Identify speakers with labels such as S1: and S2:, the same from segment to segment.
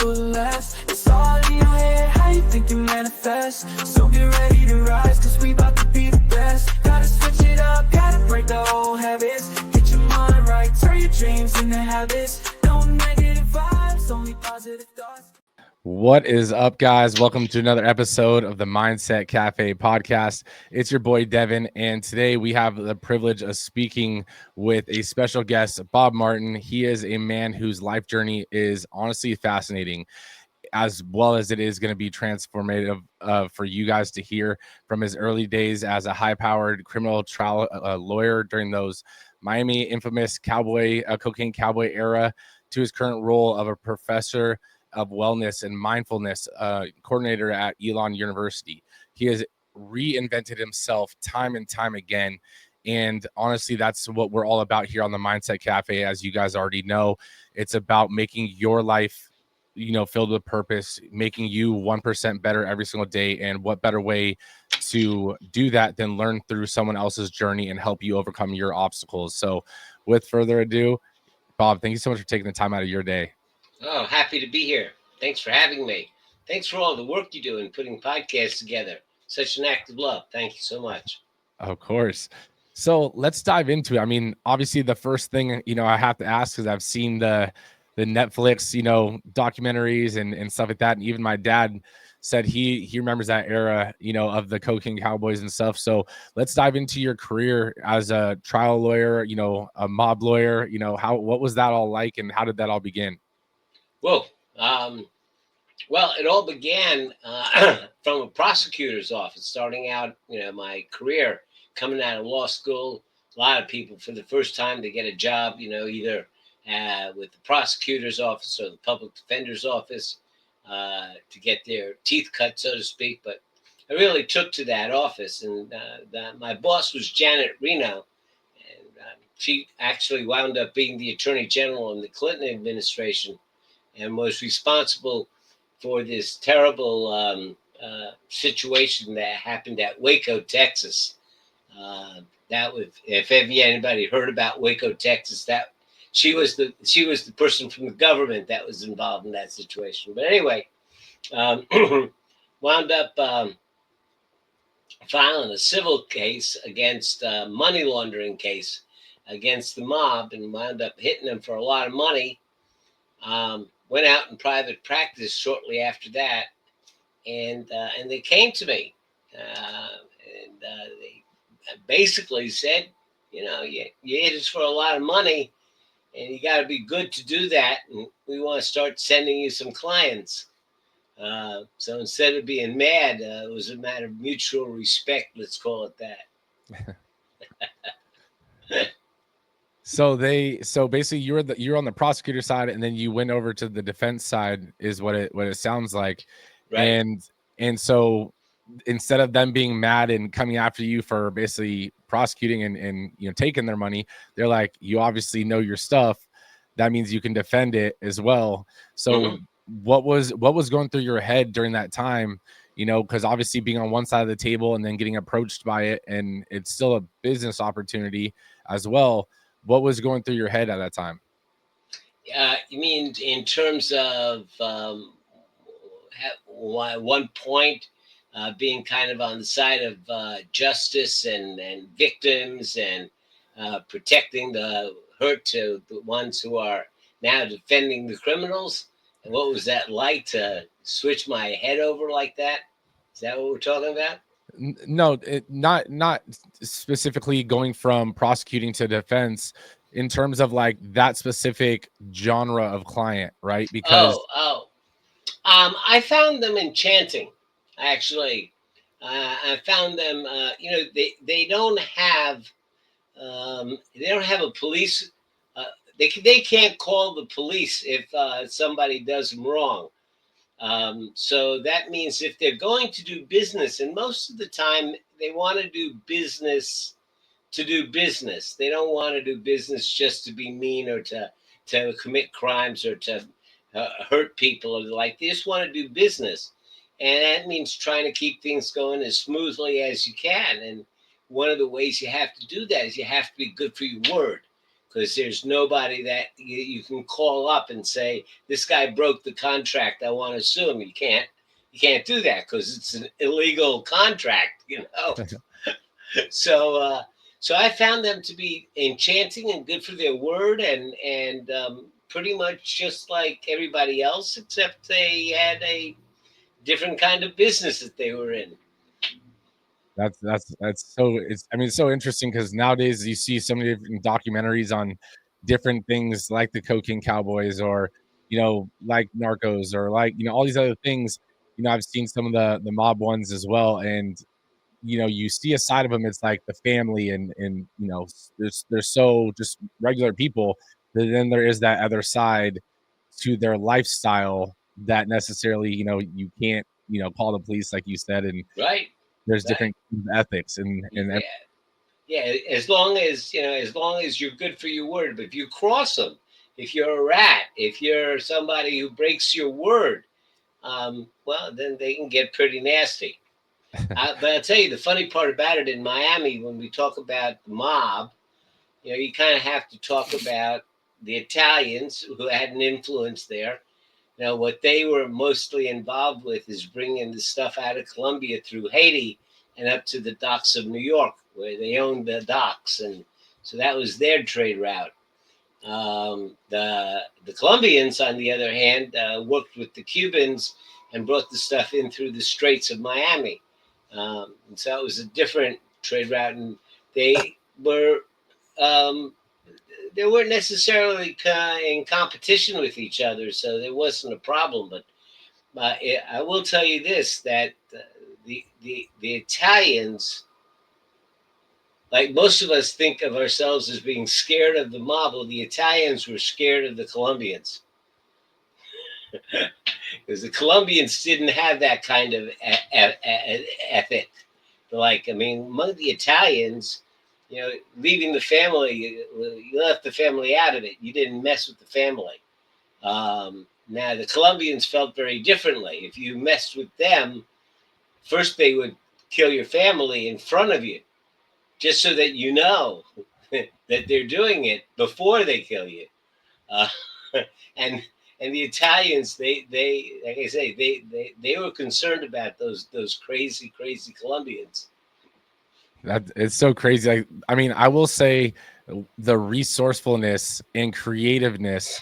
S1: less. It's all in your head, how you think you manifest. So get ready to rise, cause we about to be the best. Gotta switch it up, gotta break the old habits. Get your mind right, turn your dreams into habits. No negative vibes, only positive thoughts.
S2: What is up, guys? Welcome to another episode of the Mindset Cafe podcast. It's your boy Devin, and today we have the privilege of speaking with a special guest, Bob Martin. He is a man whose life journey is honestly fascinating, as well as it is going to be transformative for you guys to hear from his early days as a high-powered criminal trial lawyer during those Miami infamous cocaine cowboy era, to his current role of a professor of wellness and mindfulness coordinator at Elon University. He has reinvented himself time and time again. And honestly, that's what we're all about here on the Mindset Cafe. As you guys already know, it's about making your life, filled with purpose, making you 1% better every single day. And what better way to do that than learn through someone else's journey and help you overcome your obstacles. So with further ado, Bob, thank you so much for taking the time out of your day.
S3: Oh, happy to be here. Thanks for having me. Thanks for all the work you do in putting podcasts together. Such an act of love. Thank you so much.
S2: Of course. So let's dive into it. I mean, obviously the first thing, I have to ask, because I've seen the Netflix, documentaries and stuff like that. And even my dad said he remembers that era, of the cocaine cowboys and stuff. So let's dive into your career as a trial lawyer, a mob lawyer. What was that all like, and how did that all begin?
S3: Whoa. Well, it all began from a prosecutor's office, starting out, my career coming out of law school. A lot of people, for the first time, they get a job, either with the prosecutor's office or the public defender's office to get their teeth cut, so to speak. But I really took to that office, and my boss was Janet Reno, and she actually wound up being the attorney general in the Clinton administration and was responsible for this terrible situation that happened at Waco, Texas. That was, if anybody heard about Waco, Texas, that she was the person from the government that was involved in that situation. But anyway, wound up filing a civil case against money laundering case against the mob, and wound up hitting them for a lot of money. Went out in private practice shortly after that, and they came to me, and they basically said, you hit us for a lot of money, and you got to be good to do that, and we want to start sending you some clients. So instead of being mad, it was a matter of mutual respect. Let's call it that.
S2: So basically you're on the prosecutor side, and then you went over to the defense side, is what it sounds like.
S3: Right.
S2: And so instead of them being mad and coming after you for basically prosecuting and taking their money, they're like, you obviously know your stuff. That means you can defend it as well. So what was going through your head during that time? Because obviously being on one side of the table and then getting approached by it, and it's still a business opportunity as well. What was going through your head at that time?
S3: You mean in terms of one point being kind of on the side of justice and victims and protecting the hurt to the ones who are now defending the criminals? And what was that like to switch my head over like that? Is that what we're talking about?
S2: No, not specifically going from prosecuting to defense, in terms of like that specific genre of client, right? Because
S3: I found them enchanting, actually. I found them, they don't have a police. They can't call the police if somebody does them wrong. So that means if they're going to do business, and most of the time they want to do business to do business. They don't want to do business just to be mean or to commit crimes or to hurt people. Or like, they just want to do business. And that means trying to keep things going as smoothly as you can. And one of the ways you have to do that is you have to be good for your word. because there's nobody that you can call up and say, this guy broke the contract, I want to sue him. You can't do that because it's an illegal contract, So so I found them to be enchanting and good for their word, and pretty much just like everybody else, except they had a different kind of business that they were in.
S2: That's so it's so interesting because nowadays you see so many different documentaries on different things like the cocaine cowboys, or like Narcos, or like all these other things. I've seen some of the mob ones as well, and you see a side of them. It's like the family, and they're so just regular people. But then there is that other side to their lifestyle that necessarily you can't call the police, like you said, and
S3: Right.
S2: there's
S3: Right.
S2: different ethics and
S3: Yeah, as long as you're good for your word. But if you cross them, if you're a rat, if you're somebody who breaks your word, well, then they can get pretty nasty. But I'll tell you the funny part about it in Miami, when we talk about the mob, you kind of have to talk about the Italians who had an influence there. What they were mostly involved with is bringing the stuff out of Colombia through Haiti and up to the docks of New York, where they owned the docks, and so that was their trade route. The Colombians, on the other hand, worked with the Cubans and brought the stuff in through the Straits of Miami. And so it was a different trade route, and they were um, they weren't necessarily in competition with each other, so there wasn't a problem. But I will tell you this: that the Italians, like most of us, think of ourselves as being scared of the mob. Well, the Italians were scared of the Colombians because the Colombians didn't have that kind of ethic. Like, I mean, among the Italians, leaving the family, you left the family out of it. You didn't mess with the family. Now, the Colombians felt very differently. If you messed with them, first they would kill your family in front of you, just so that you know that they're doing it before they kill you. Uh, and and the Italians, they like I say, they were concerned about those crazy Colombians.
S2: that it's so crazy. I mean, I will say the resourcefulness and creativeness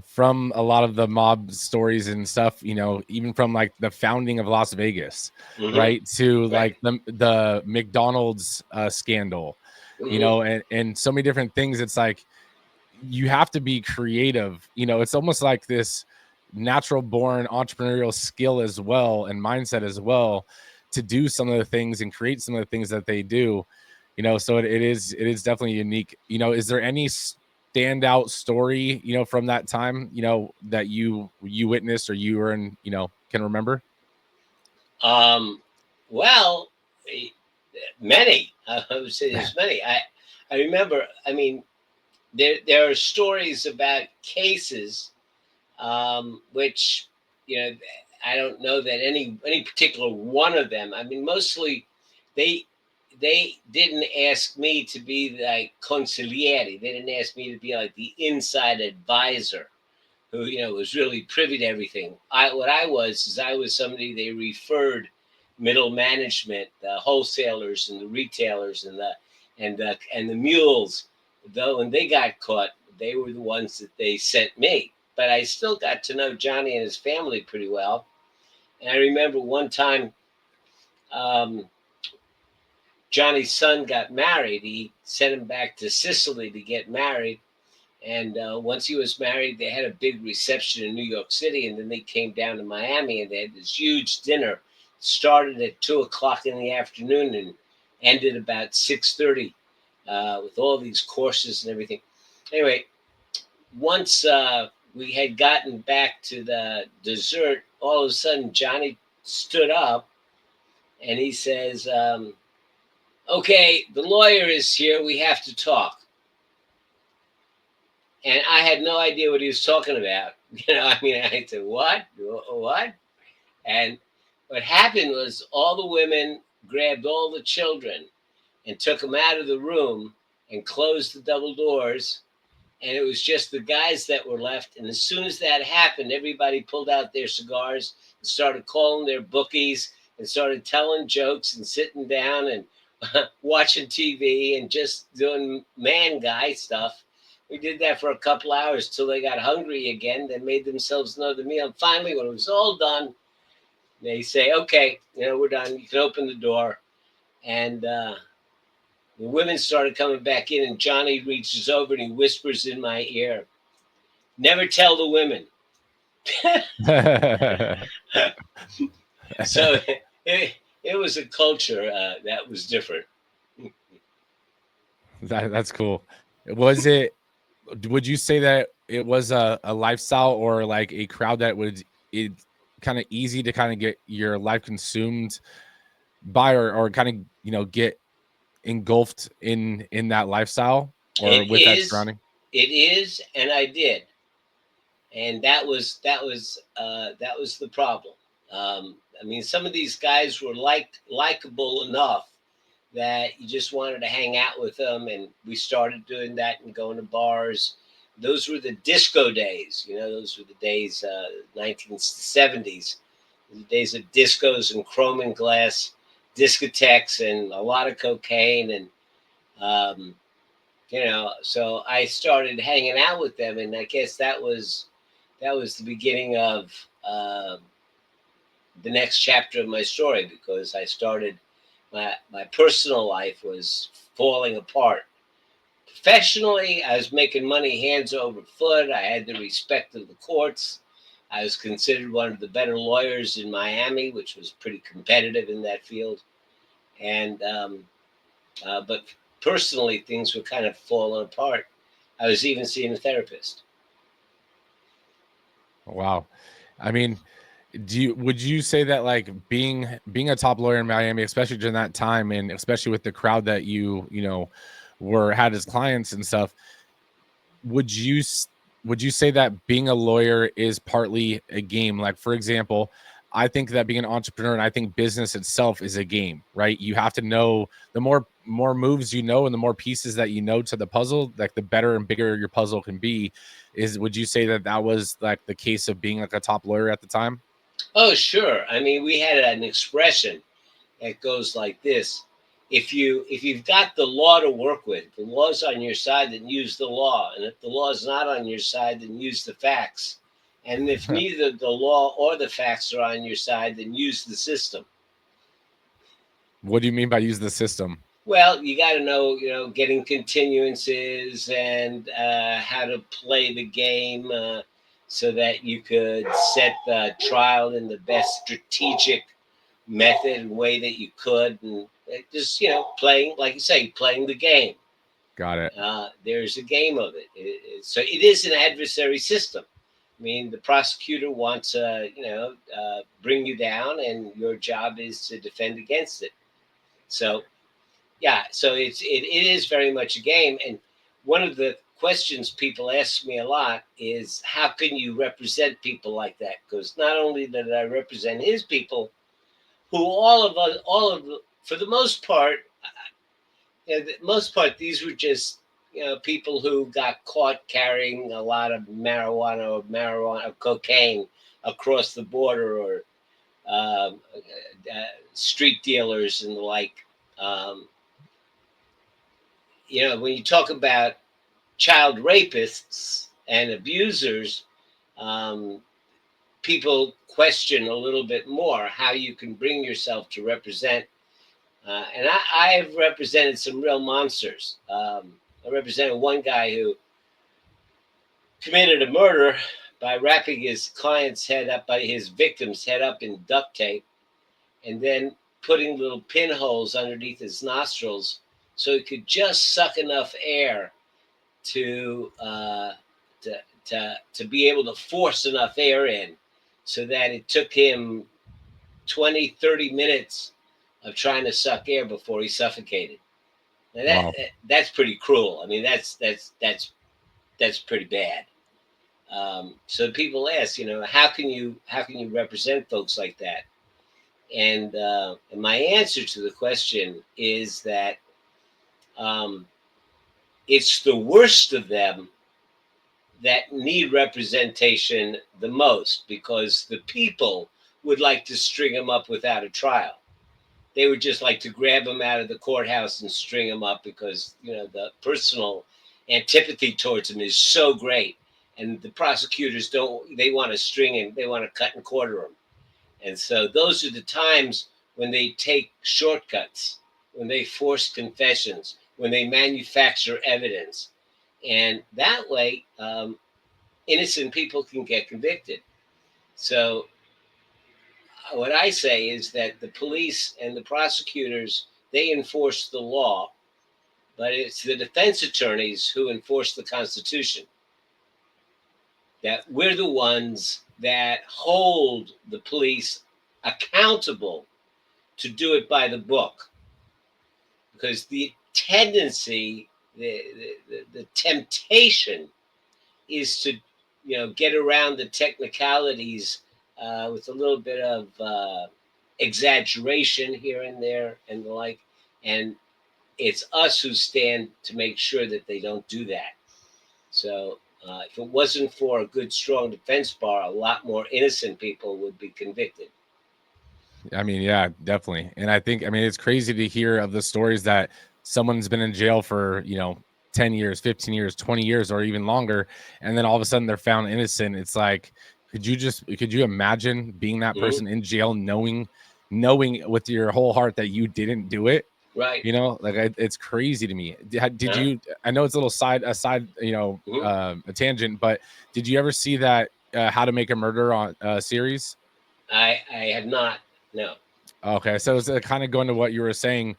S2: from a lot of the mob stories and stuff, even from like the founding of Las Vegas,
S3: Mm-hmm.
S2: right, to
S3: Right.
S2: like the McDonald's scandal,
S3: Mm-hmm.
S2: and so many different things. It's like you have to be creative. It's almost like this natural born entrepreneurial skill as well, and mindset as well, to do some of the things and create some of the things that they do. So it is definitely unique. Is there any standout story from that time that you witnessed, or you were in, can remember?
S3: Well, many. I would say there's many. I remember. I mean, there are stories about cases, which you know I don't know that any particular one of them. I mean, mostly they they didn't ask me to be like consigliere. They didn't ask me to be like the inside advisor who was really privy to everything. I was somebody they referred middle management, the wholesalers and the retailers and the mules. Though when they got caught, they were the ones that they sent me. But I still got to know Johnny and his family pretty well. And I remember one time, um, Johnny's son got married. He sent him back to Sicily to get married. And once he was married, they had a big reception in New York City, and then they came down to Miami, and they had this huge dinner. Started at 2 o'clock in the afternoon and ended about 6:30, with all these courses and everything. Anyway, once we had gotten back to the dessert, all of a sudden Johnny stood up and he says, "Okay, the lawyer is here. We have to talk." And I had no idea what he was talking about. I mean, I said, "What? What?" And what happened was all the women grabbed all the children and took them out of the room and closed the double doors. and it was just the guys that were left. And as soon as that happened, everybody pulled out their cigars and started calling their bookies and started telling jokes and sitting down and watching TV and just doing man guy stuff. We did that for a couple hours till they got hungry again. They made themselves another meal. And finally, when it was all done, they say, okay, we're done. You can open the door. And the women started coming back in, and Johnny reaches over and he whispers in my ear, never tell the women. So it was a culture that was different.
S2: That's cool. Would you say that it was a lifestyle or like a crowd that it kind of easy to kind of get your life consumed by, or kind of get engulfed in that lifestyle or that surrounding?
S3: It is, and I did. And that was the problem. I mean, some of these guys were likable enough that you just wanted to hang out with them, and we started doing that and going to bars. Those were the disco days, those were the days, 1970s, the days of discos and chrome and glass discotheques and a lot of cocaine. And, so I started hanging out with them, and I guess that was the beginning of the next chapter of my story, because I started my personal life was falling apart. Professionally, I was making money hands over foot. I had the respect of the courts. I was considered one of the better lawyers in Miami, which was pretty competitive in that field. And but personally, things were kind of falling apart. I was even seeing a therapist.
S2: Wow. I mean, would you say that like being a top lawyer in Miami, especially during that time, and especially with the crowd that you had as clients and stuff, would you say that being a lawyer is partly a game? Like, for example, I think that being an entrepreneur, and I think business itself is a game, right? You have to know the more moves and the more pieces that to the puzzle, like the better and bigger your puzzle can be. Would you say that was like the case of being like a top lawyer at the time?
S3: Oh, sure. I mean, we had an expression that goes like this: if you've got the law to work with, the law's on your side, then use the law. And if the law's not on your side, then use the facts. And if neither the law or the facts are on your side, then use the system.
S2: What do you mean by use the system?
S3: Well, you got to know, getting continuances and how to play the game so that you could set the trial in the best strategic method and way that you could, and just playing, like you say, playing the game.
S2: Got it.
S3: There's a game of it. So it is an adversary system. I mean, the prosecutor wants to bring you down, and your job is to defend against it. So yeah, so it is very much a game. And one of the questions people ask me a lot is, how can you represent people like that? Because not only did I represent his people, who for the most part, these were just people who got caught carrying a lot of marijuana or cocaine across the border, or street dealers and the like. When you talk about child rapists and abusers, people question a little bit more how you can bring yourself to represent. And I've represented some real monsters. I represented one guy who committed a murder by wrapping his victim's head up in duct tape, and then putting little pinholes underneath his nostrils so he could just suck enough air to be able to force enough air in, so that it took him 20-30 minutes of trying to suck air before he suffocated. Now that's pretty cruel. I mean, that's pretty bad. So people ask, how can you represent folks like that? And my answer to the question is that it's the worst of them that need representation the most, because the people would like to string them up without a trial. They would just like to grab them out of the courthouse and string them up because, the personal antipathy towards them is so great. And the prosecutors they want to string and they want to cut and quarter them. And so those are the times when they take shortcuts, when they force confessions, when they manufacture evidence. And that way, innocent people can get convicted. So what I say is that the police and the prosecutors, they enforce the law, but it's the defense attorneys who enforce the Constitution. That we're the ones that hold the police accountable to do it by the book. Because the tendency, the temptation is to, get around the technicalities with a little bit of exaggeration here and there and the like. And it's us who stand to make sure that they don't do that. So if it wasn't for a good, strong defense bar, a lot more innocent people would be convicted.
S2: I mean, yeah, definitely. And I think, I mean, it's crazy to hear of the stories that someone's been in jail for, 10 years, 15 years, 20 years, or even longer. And then all of a sudden they're found innocent. It's like, could you imagine being that
S3: Mhm.
S2: person in jail, knowing with your whole heart that you didn't do it?
S3: Right.
S2: It's crazy to me. Did
S3: Huh?
S2: you, I know it's a little aside,
S3: Mhm.
S2: a tangent, but did you ever see that How to Make a Murder on series?
S3: I have not. No.
S2: Okay, so it's kind of going to what you were saying.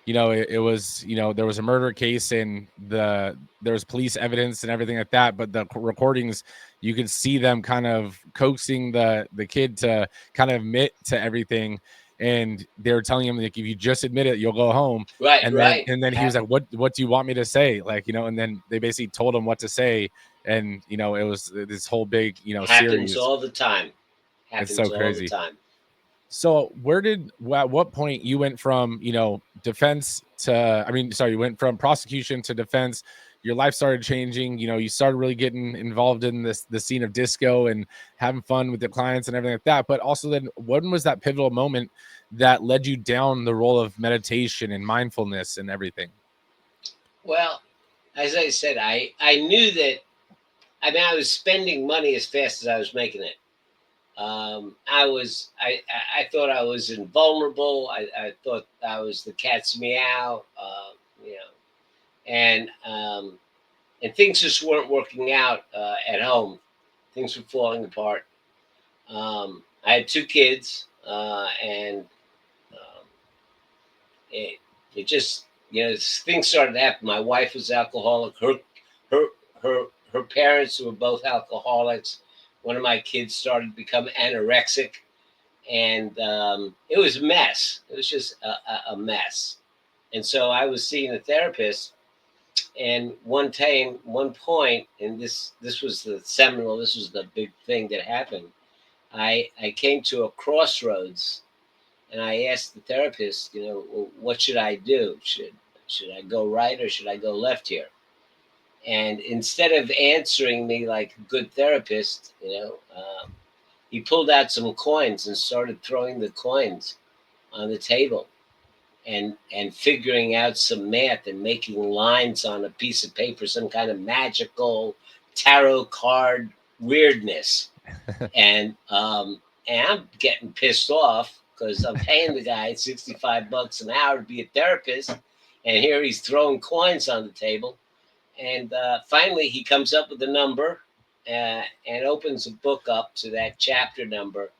S2: It was, there was a murder case and there was police evidence and everything like that, but the recordings, you could see them kind of coaxing the kid to kind of admit to everything, and they were telling him, like, if you just admit it, you'll go home.
S3: Right.
S2: And then
S3: Right.
S2: and then he was like, what do you want me to say? Like, and then they basically told him what to say, and it was this whole big
S3: Happens
S2: series.
S3: all the time.
S2: It's
S3: Happens
S2: so
S3: all the
S2: crazy.
S3: time.
S2: So at what point you went from, defense to, I mean, sorry, you went from prosecution to defense, your life started changing, you started really getting involved in the scene of disco and having fun with the clients and everything like that. But also then when was that pivotal moment that led you down the role of meditation and mindfulness and everything?
S3: Well, as I said, I knew that. I mean, I was spending money as fast as I was making it. I thought I was invulnerable. I thought I was the cat's meow. You know, and things just weren't working out at home. Things were falling apart. I had two kids, and um, it it just, things started to happen. My wife was alcoholic. Her her her parents were both alcoholics. One of my kids started to become anorexic, and it was a mess. It was just a mess. And so I was seeing a therapist, and one point, and this was the seminal. This was the big thing that happened. I came to a crossroads, and I asked the therapist, "Well, what should I do? Should I go right or should I go left here?" And instead of answering me like a good therapist, he pulled out some coins and started throwing the coins on the table, and figuring out some math and making lines on a piece of paper, some kind of magical tarot card weirdness. And I'm getting pissed off because I'm paying the guy $65 an hour to be a therapist, and here he's throwing coins on the table. And finally, he comes up with a number, and opens a book up to that chapter number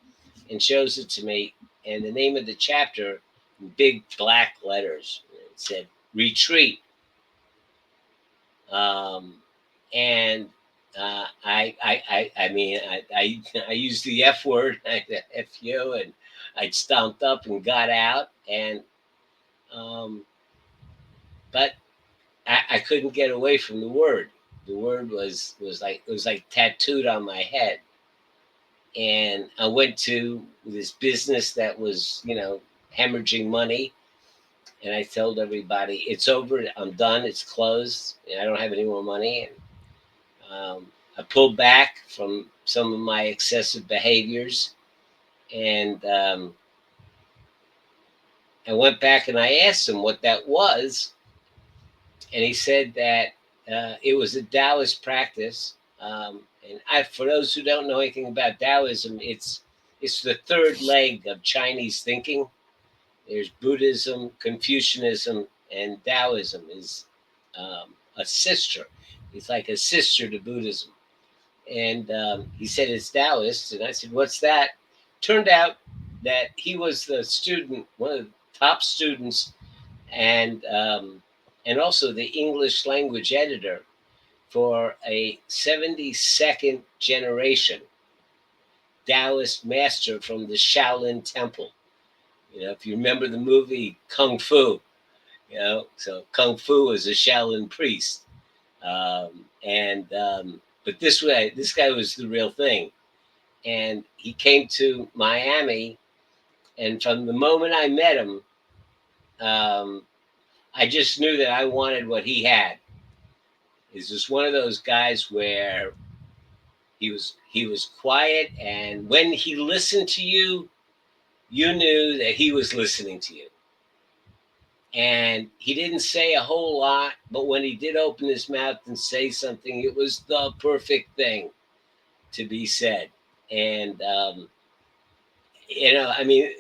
S3: and shows it to me. And the name of the chapter, in big black letters, it said "Retreat." Um, and I mean, I used the F word, F you, and I stomped up and got out, and um, but I couldn't get away from the word. The word was like tattooed on my head, and I went to this business that was, hemorrhaging money, and I told everybody, "It's over. I'm done. It's closed. I don't have any more money." And I pulled back from some of my excessive behaviors, and I went back and I asked him what that was, and he said that it was a Taoist practice. And for those who don't know anything about Taoism, it's the third leg of Chinese thinking. There's Buddhism, Confucianism, and Taoism is a sister. It's like a sister to Buddhism. And he said it's Taoist, and I said, "What's that?" Turned out that he was the student, one of the top students, and also the English language editor for a 72nd generation Taoist master from the Shaolin Temple. If you remember the movie Kung Fu, so Kung Fu is a Shaolin priest. But this guy was the real thing. And he came to Miami, and from the moment I met him, I just knew that I wanted what he had. He's just one of those guys where he was quiet, and when he listened to you, you knew that he was listening to you. And he didn't say a whole lot, but when he did open his mouth and say something, it was the perfect thing to be said. And I mean,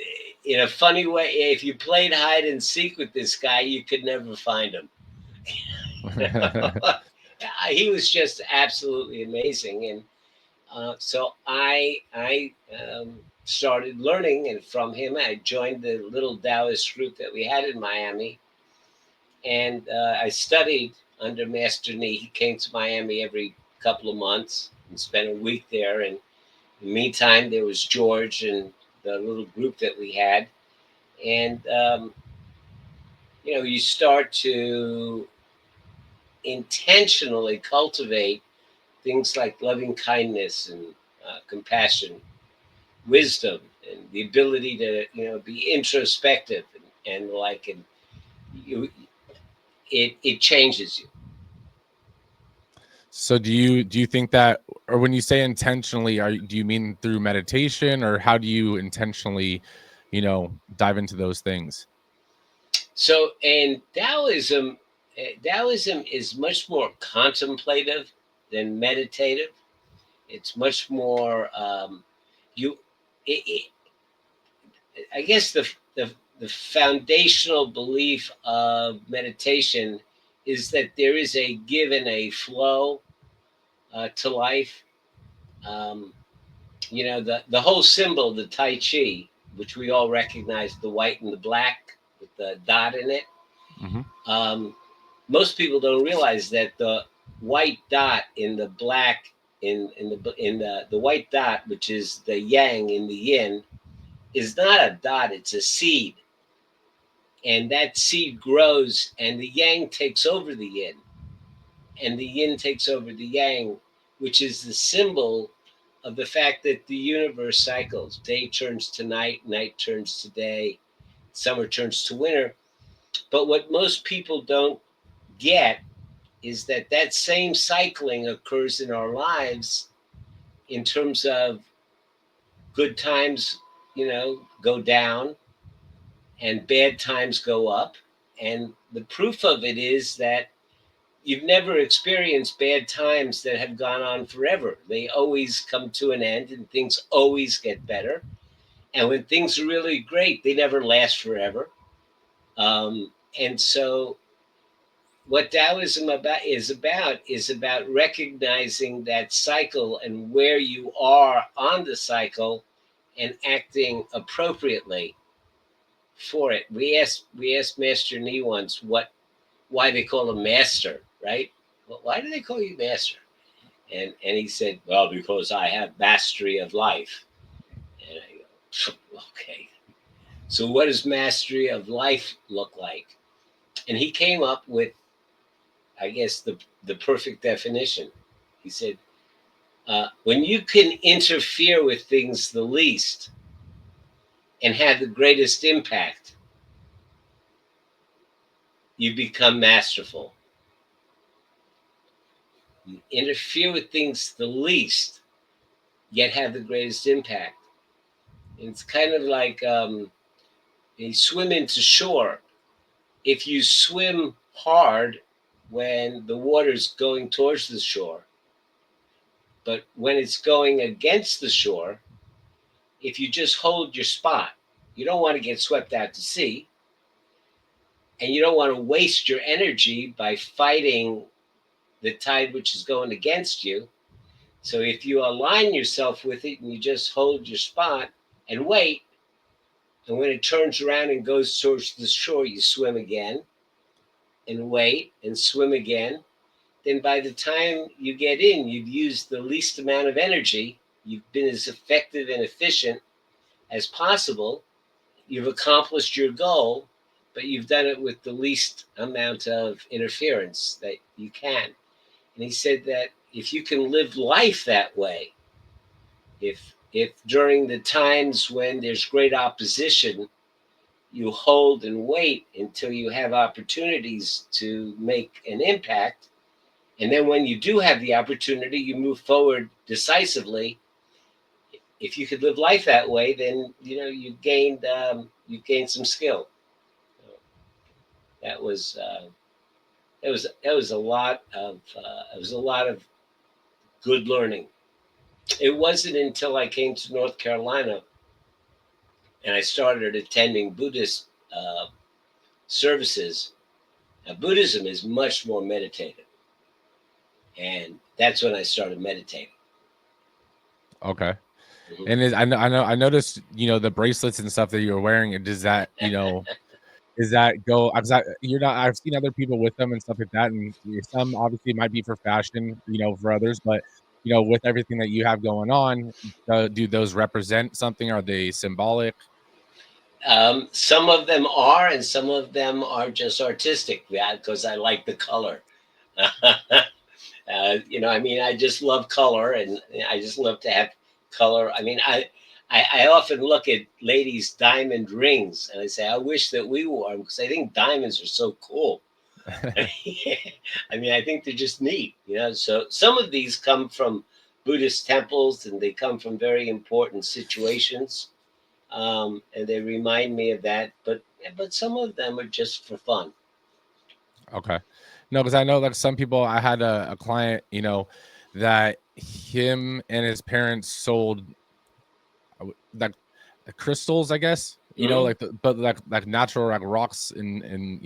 S3: in a funny way, if you played hide and seek with this guy, you could never find him. He was just absolutely amazing. And so I started learning, and from him, I joined the little Taoist group that we had in Miami, and I studied under Master Nee. He came to Miami every couple of months and spent a week there. And in the meantime, there was George and the little group that we had, and you start to intentionally cultivate things like loving kindness and compassion, wisdom, and the ability to be introspective and you, it changes you.
S2: So do you think that, or when you say intentionally, do you mean through meditation, or how do you intentionally, dive into those things?
S3: So in Taoism is much more contemplative than meditative. It's much more you. It, I guess the foundational belief of meditation is that there is a give and a flow to life. Um, the whole symbol, the Tai Chi, which we all recognize, the white and the black with the dot in it.
S2: Mm-hmm.
S3: Most people don't realize that the white dot in the black in the white dot, which is the yang in the yin, is not a dot, it's a seed. And that seed grows, and the yang takes over the yin, and the yin takes over the yang, which is the symbol of the fact that the universe cycles. Day turns to night, night turns to day, summer turns to winter. But what most people don't get is that that same cycling occurs in our lives in terms of good times, go down, and bad times go up. And the proof of it is that you've never experienced bad times that have gone on forever. They always come to an end, and things always get better. And when things are really great, they never last forever. And so what Taoism is about recognizing that cycle and where you are on the cycle and acting appropriately for it. We asked Master Nee once why they call him master, right? Well, why do they call you master? And he said, well, because I have mastery of life. And I go, okay. So what does mastery of life look like? And he came up with, I guess, the perfect definition. He said, when you can interfere with things the least and have the greatest impact, you become masterful. You interfere with things the least, yet have the greatest impact. It's kind of like you swim into shore. If you swim hard when the water's going towards the shore, but when it's going against the shore, if you just hold your spot, you don't want to get swept out to sea, and you don't want to waste your energy by fighting the tide which is going against you. So if you align yourself with it and you just hold your spot and wait, and when it turns around and goes towards the shore, you swim again and wait and swim again. Then by the time you get in, you've used the least amount of energy. You've been as effective and efficient as possible. You've accomplished your goal, but you've done it with the least amount of interference that you can. And he said that if you can live life that way, if during the times when there's great opposition, you hold and wait until you have opportunities to make an impact, and then when you do have the opportunity, you move forward decisively. If you could live life that way, then you gained some skill. That was a lot of good learning. It wasn't until I came to North Carolina and I started attending Buddhist services. Now, Buddhism is much more meditative, and that's when I started meditating.
S2: Okay.
S3: Mhm.
S2: And I noticed, the bracelets and stuff that you were wearing. And does that, does that go? You're not. I've seen other people with them and stuff like that, and some obviously might be for fashion, for others. But with everything that you have going on, do those represent something? Are they symbolic?
S3: Some of them are, and some of them are just artistic. Yeah, because I like the color. I mean, I just love color, and I just love to have color. I mean, I often look at ladies' diamond rings, and I say, I wish that we wore them because I think diamonds are so cool. I mean, I think they're just neat. So some of these come from Buddhist temples, and they come from very important situations, and they remind me of that. But some of them are just for fun.
S2: Okay. No, because I know like some people. I had a client, that him and his parents sold like crystals, I guess,
S3: Mhm.
S2: like but like natural like rocks and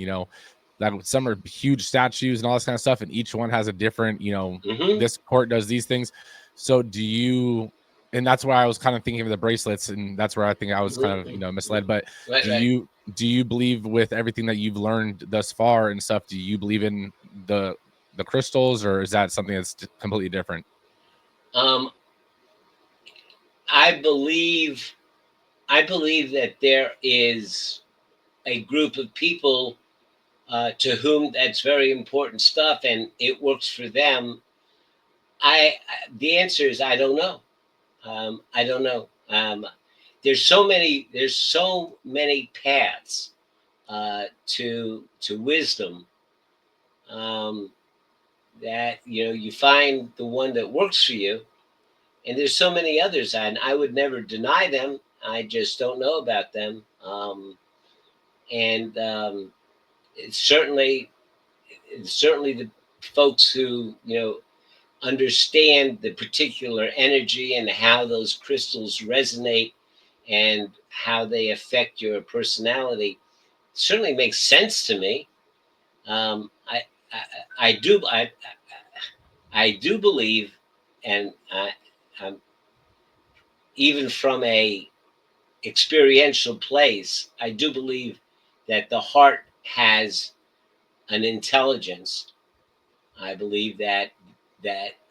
S2: like some are huge statues and all this kind of stuff, and each one has a different,
S3: Mhm.
S2: this court does these things. So do you, and that's why I was kind of thinking of the bracelets, and that's where I think I was kind of,
S3: Mhm.
S2: misled. But
S3: Right.
S2: do
S3: Right.
S2: you believe with everything that you've learned thus far and stuff, do you believe in the crystals, or is that something that's completely different?
S3: Um, I believe that there is a group of people to whom that's very important stuff, and it works for them. The answer is I don't know. I don't know. There's so many paths to wisdom, um, that you find the one that works for you, and there's so many others, and I would never deny them. I just don't know about them. And it's certainly the folks who understand the particular energy and how those crystals resonate and how they affect your personality certainly makes sense to me. I do I do believe, and I'm even from a experiential place, I do believe that the heart has an intelligence. I believe that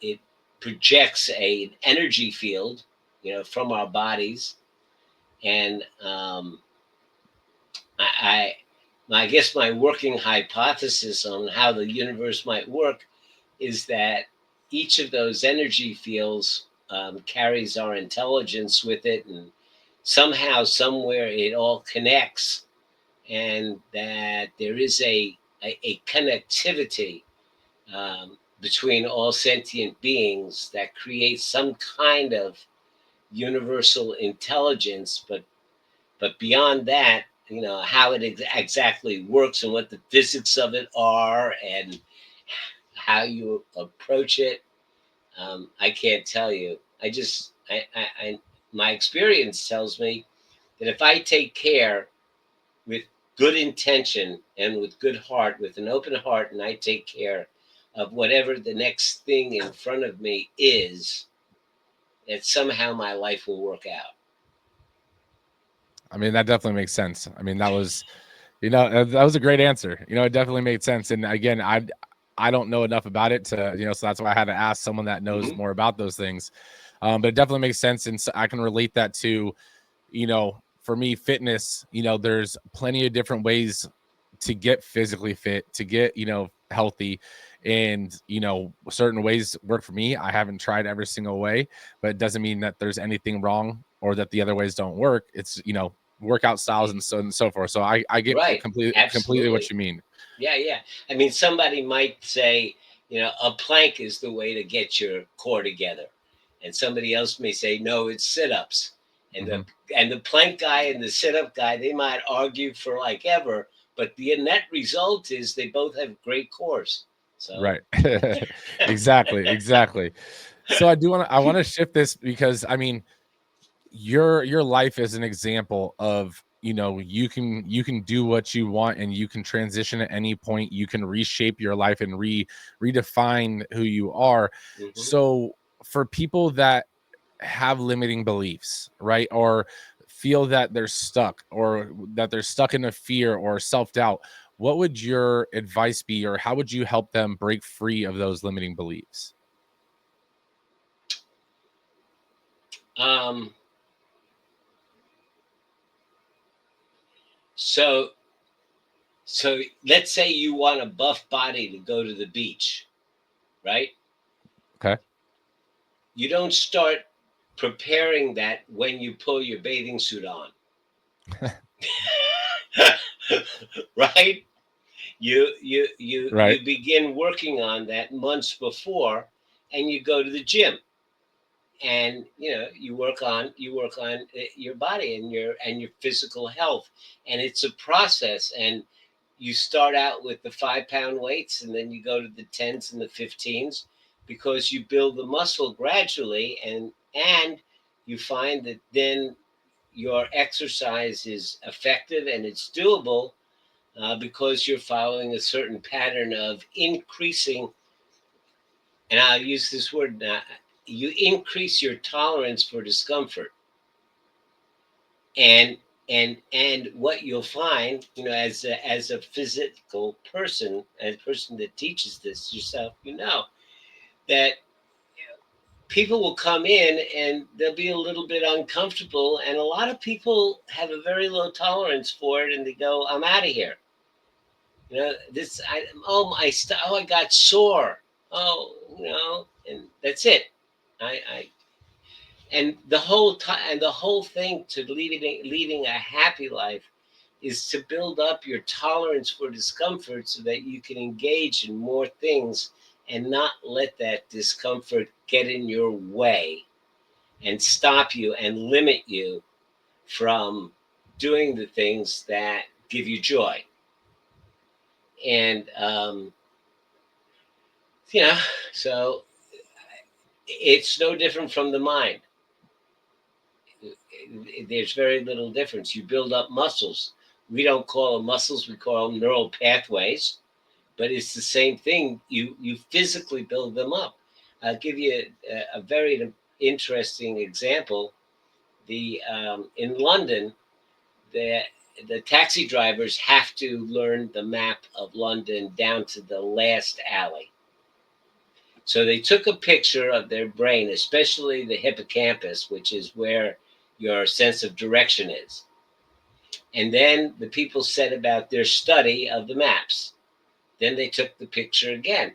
S3: it projects an energy field, from our bodies, and I, I guess my working hypothesis on how the universe might work is that each of those energy fields carries our intelligence with it, and somehow, somewhere, it all connects, and that there is a connectivity, between all sentient beings that creates some kind of universal intelligence, but beyond that, how it exactly works and what the physics of it are and how you approach it, I can't tell you. My experience tells me that if I take care with good intention and with good heart, with an open heart, and I take care of whatever the next thing in front of me is, that somehow my life will work out.
S2: I mean, that definitely makes sense. I mean, that was, that was a great answer. It definitely made sense. And again, I don't know enough about it to, so that's why I had to ask someone that knows
S3: Mhm.
S2: more about those things. But it definitely makes sense. And so I can relate that to, for me, fitness, there's plenty of different ways to get physically fit, to get, healthy. And, certain ways work for me. I haven't tried every single way, but it doesn't mean that there's anything wrong or that the other ways don't work. It's, workout styles and so forth. So I get
S3: Right.
S2: completely what
S3: Absolutely.
S2: you mean.
S3: Yeah, yeah. I mean, somebody might say, a plank is the way to get your core together, and somebody else may say, no, it's sit-ups. And
S2: Mhm.
S3: the plank guy and the sit-up guy, they might argue for like ever, but the net result is they both have great cores. So
S2: Right. Exactly. So I want to shift this because I mean, your life is an example of, you can do what you want and you can transition at any point. You can reshape your life and redefine who you are.
S3: mhm.
S2: So for people that have limiting beliefs, right? Or feel that they're stuck or that they're stuck in a fear or self-doubt, what would your advice be, or how would you help them break free of those limiting beliefs?
S3: um, so so let's say you want a buff body to go to the beach, right?
S2: Okay.
S3: You don't start preparing that when you pull your bathing suit on. Right?
S2: Right.
S3: You begin working on that months before, and you go to the gym, and you work on your body and your physical health, and it's a process. And you start out with the 5 pound weights, and then you go to the 10s and the 15s, because you build the muscle gradually, and you find that then your exercise is effective and it's doable, because you're following a certain pattern of increasing, and I'll use this word now, you increase your tolerance for discomfort. And and and what you'll find, as a physical person, as a person that teaches this yourself, that people will come in and they'll be a little bit uncomfortable, and a lot of people have a very low tolerance for it, and they go, I'm out of here. This I oh my oh, I got sore. Oh, and that's it. I and the whole time, and the whole thing to leading a happy life is to build up your tolerance for discomfort so that you can engage in more things and not let that discomfort get in your way and stop you and limit you from doing the things that give you joy. And you know so it's no different from the mind. There's very little difference. You build up muscles. We don't call them muscles, we call them neural pathways, but it's the same thing. You physically build them up. I'll give you a very interesting example. The In London, the taxi drivers have to learn the map of London down to the last alley. So they took a picture of their brain, especially the hippocampus, which is where your sense of direction is. And then the people set about their study of the maps. Then they took the picture again.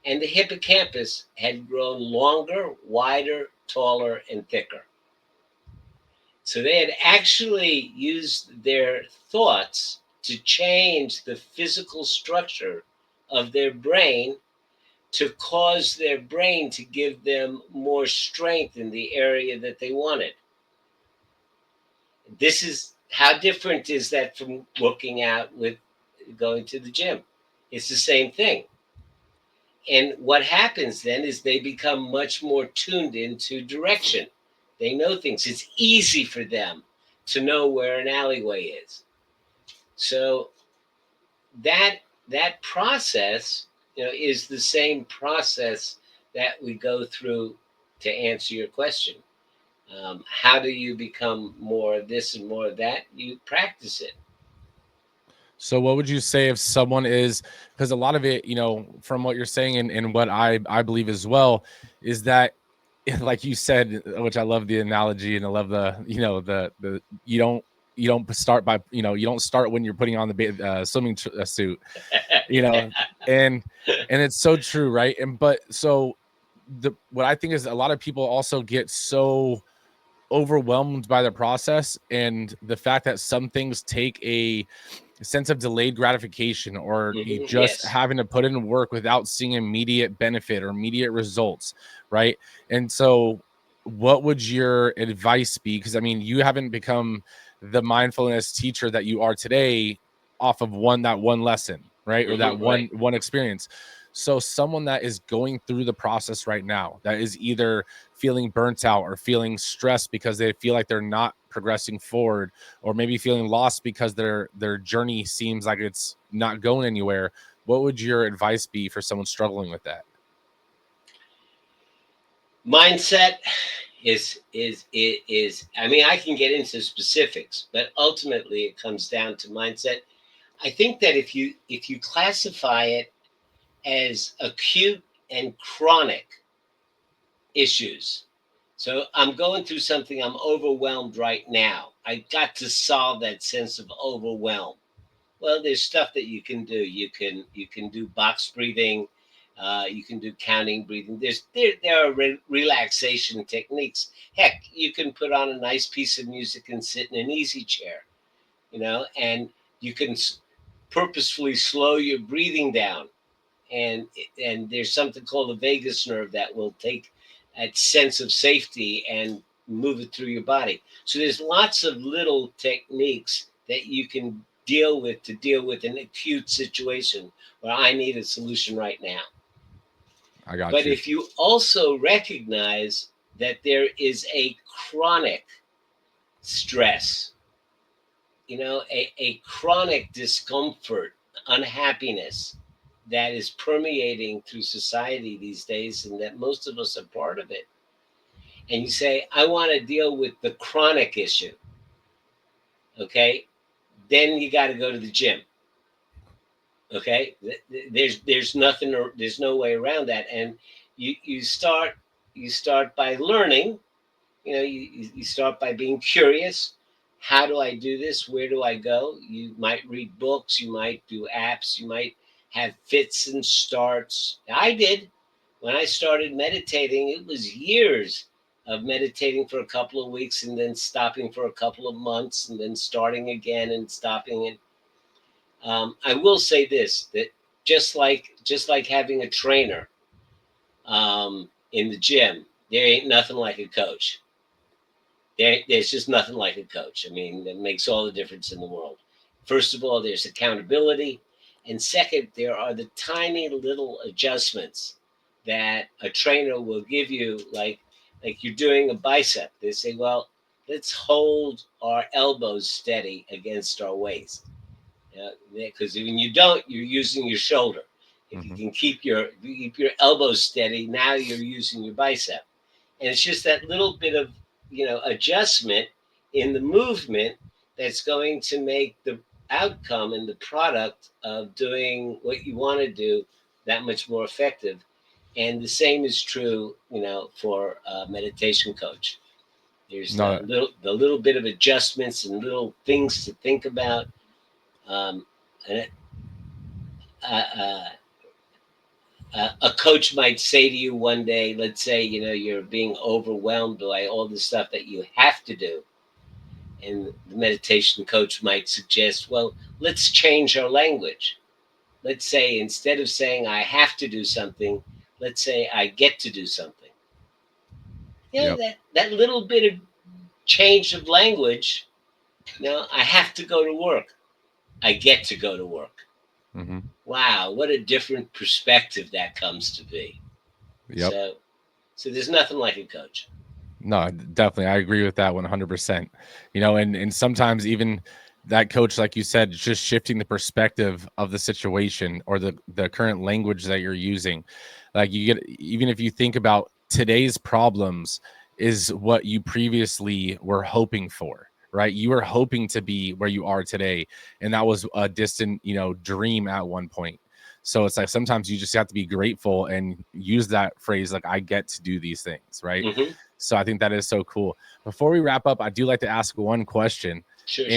S3: And the hippocampus had grown longer, wider, taller, and thicker. So they had actually used their thoughts to change the physical structure of their brain to cause their brain to give them more strength in the area that they wanted. This is how different is that from working out with going to the gym. It's the same thing. And what happens then is they become much more tuned into direction. They know things. It's easy for them to know where an alleyway is. So that process, is the same process that we go through to answer your question. How do you become more of this and more of that? You practice it.
S2: So what would you say if someone is, because a lot of it, from what you're saying and what I believe as well, is that like you said, which I love the analogy and I love the you don't start by you don't start when you're putting on the swimming suit, and it's so true, right? And but so what I think is a lot of people also get so overwhelmed by the process and the fact that some things take a sense of delayed gratification, or you just
S3: Yes.
S2: having to put in work without seeing immediate benefit or immediate results, right? And so what would your advice be? Because I mean, you haven't become the mindfulness teacher that you are today off of that one lesson, right? Or that
S3: Right.
S2: one experience. So someone that is going through the process right now, that is either feeling burnt out or feeling stressed because they feel like they're not progressing forward, or maybe feeling lost because their journey seems like it's not going anywhere, what would your advice be for someone struggling with that?
S3: Mindset is I mean, I can get into specifics, but ultimately it comes down to mindset. I think that if you classify it as acute and chronic issues. So I'm going through something, I'm overwhelmed right now. I got to solve that sense of overwhelm. Well, there's stuff that you can do. You can do box breathing. You can do counting breathing. There are relaxation techniques. Heck, you can put on a nice piece of music and sit in an easy chair, and you can purposefully slow your breathing down. And and there's something called the vagus nerve that will take that sense of safety and move it through your body. So there's lots of little techniques that you can deal with to deal with an acute situation where I need a solution right now.
S2: I got
S3: But
S2: you.
S3: if you also recognize that there is a chronic stress, a chronic discomfort, unhappiness that is permeating through society these days, and that most of us are part of it. And you say, I want to deal with the chronic issue. Okay. Then you got to go to the gym. Okay. There's nothing, or there's no way around that. And you start by learning. You start by being curious. How do I do this? Where do I go? You might read books, you might do apps, you might have fits and starts. I did. When I started meditating, it was years of meditating for a couple of weeks and then stopping for a couple of months and then starting again and stopping. And I will say this, that just like having a trainer in the gym, there ain't nothing like a coach. There's just nothing like a coach. I mean, that makes all the difference in the world. First of all, there's accountability. And second, there are the tiny little adjustments that a trainer will give you, like you're doing a bicep. They say, well, let's hold our elbows steady against our waist. Because when you don't, you're using your shoulder. If you
S2: Mm-hmm.
S3: can keep your elbows steady, now you're using your bicep. And it's just that little bit of adjustment in the movement that's going to make the outcome and the product of doing what you want to do that much more effective. And the same is true for a meditation coach. There's
S2: No,
S3: the little bit of adjustments and little things to think about. And uh, uh, a coach might say to you one day, let's say, you're being overwhelmed by all the stuff that you have to do. And the meditation coach might suggest, well, let's change our language. Let's say, instead of saying, I have to do something, let's say I get to do something.
S2: Yep.
S3: That little bit of change of language, I have to go to work. I get to go to work.
S2: Mm-hmm.
S3: Wow, what a different perspective that comes to be.
S2: Yep.
S3: So there's nothing like a coach.
S2: No, definitely. I agree with that 100%. And sometimes even that coach, like you said, just shifting the perspective of the situation or the current language that you're using. Like even if you think about today's problems is what you previously were hoping for, right? You were hoping to be where you are today. And that was a distant, dream at one point. So it's like sometimes you just have to be grateful and use that phrase like I get to do these things, right?
S3: Mm-hmm.
S2: So I think that is so cool. Before we wrap up, I do like to ask one question.
S3: Sure.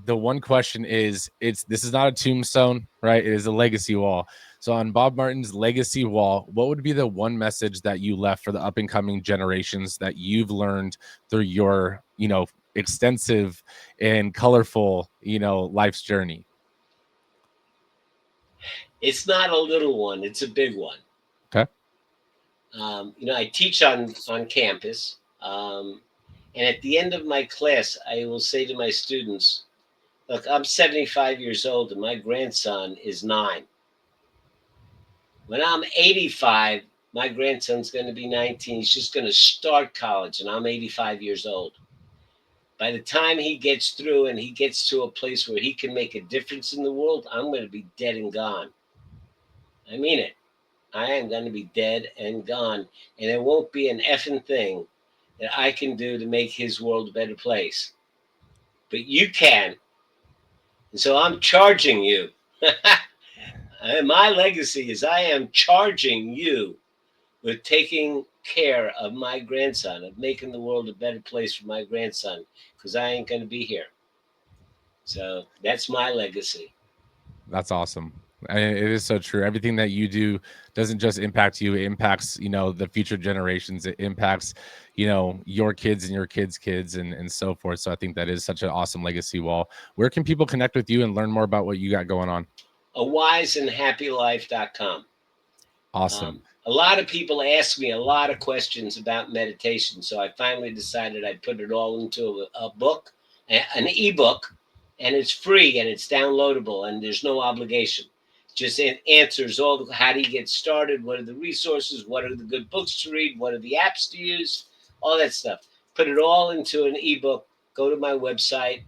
S2: The one question is this is not a tombstone, right? It is a legacy wall. So on Bob Martin's legacy wall, what would be the one message that you left for the up and coming generations that you've learned through your, extensive and colorful, life's journey?
S3: It's not a little one, it's a big one.
S2: Okay.
S3: I teach on campus. And at the end of my class, I will say to my students, look, I'm 75 years old and my grandson is 9. When I'm 85, my grandson's going to be 19. He's just going to start college and I'm 85 years old. By the time he gets through and he gets to a place where he can make a difference in the world, I'm going to be dead and gone. I mean it. I am going to be dead and gone. And there won't be an effing thing that I can do to make his world a better place. But you can. And so I'm charging you. My legacy is I am charging you with taking care of my grandson, of making the world a better place for my grandson, because I ain't going to be here. So that's my legacy.
S2: That's awesome. It is so true. Everything that you do doesn't just impact you. It impacts, the future generations. It impacts, your kids and your kids' kids and so forth. So I think that is such an awesome legacy wall. Where can people connect with you and learn more about what you got going on?
S3: awiseandhappylife.com.
S2: Awesome.
S3: A lot of people ask me a lot of questions about meditation. So I finally decided I'd put it all into a book, an ebook, and it's free and it's downloadable and there's no obligation. Just answers how do you get started? What are the resources? What are the good books to read? What are the apps to use? All that stuff. Put it all into an ebook. Go to my website,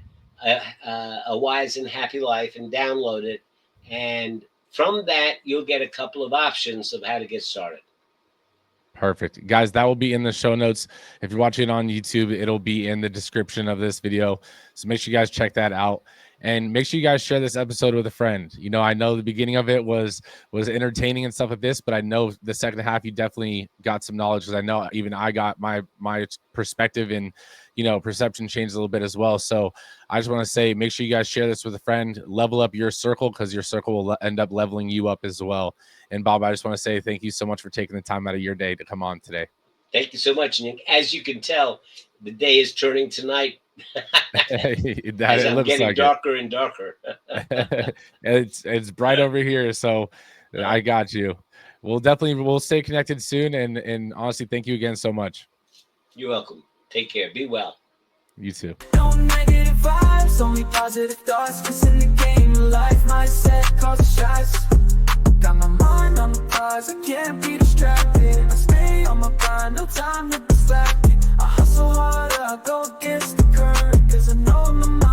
S3: A Wise and Happy Life, and download it. And from that, you'll get a couple of options of how to get started.
S2: Perfect. Guys, that will be in the show notes. If you're watching on YouTube, it'll be in the description of this video. So make sure you guys check that out. And make sure you guys share this episode with a friend. I know the beginning of it was entertaining and stuff like this, but I know the second half you definitely got some knowledge, because I know even I got my perspective and perception changed a little bit as well. So I just want to say, make sure you guys share this with a friend, level up your circle, because your circle will end up leveling you up as well. And Bob, I just want to say thank you so much for taking the time out of your day to come on today.
S3: Thank you so much. And as you can tell, the day is turning to night. As I'm getting like darker and darker.
S2: It's bright over here, so I got you. We'll stay connected soon, and honestly, thank you again so much.
S3: You're welcome. Take care. Be well.
S2: You too.
S1: No negative vibes, only positive thoughts. 'Cause in the game of life, mindset causes shots. Got my mind on the prize, I can't be distracted. I stay on my grind, no time to be slacking. I hustle harder, I go against the current, 'cause I know my mind